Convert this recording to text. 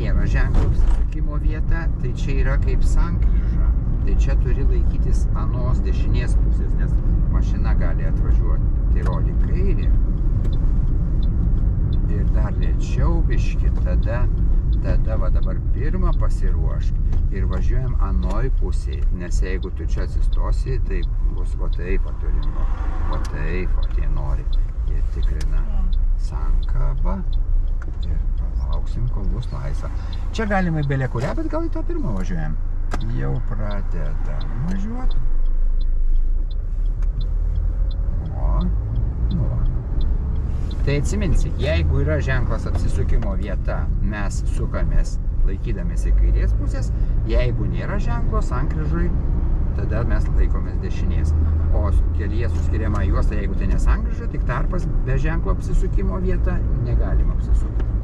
nėra ženklo apsisukimo vieta, tai čia yra kaip sankryža. Tai čia turi laikytis anos dešinės pusės, nes mašina gali atvažiuoti. Tai rodi kairį. Ir dar lėčiau biški, tada va dabar pirmą pasiruošk ir važiuojam anoj pusėj, nes jeigu tu čia atsistosi, tai bus va taip, va taip, jie nori, jie tikrina sankabą ir palauksim, kol bus laisva. Čia galima į belė kurią, bet gal į tą pirmą važiuojam. Jau pradedam važiuoti. Tai atsiminsi, jeigu yra ženklas apsisukimo vieta, mes sukamės laikydamėsi kairės pusės, jeigu nėra ženklo sankryžoj, tada mes laikomės dešinės. O kelyje su skiriama juosta, jeigu tai ne sankryža, tik tarpas be ženklo apsisukimo vieta, negalima apsisukti.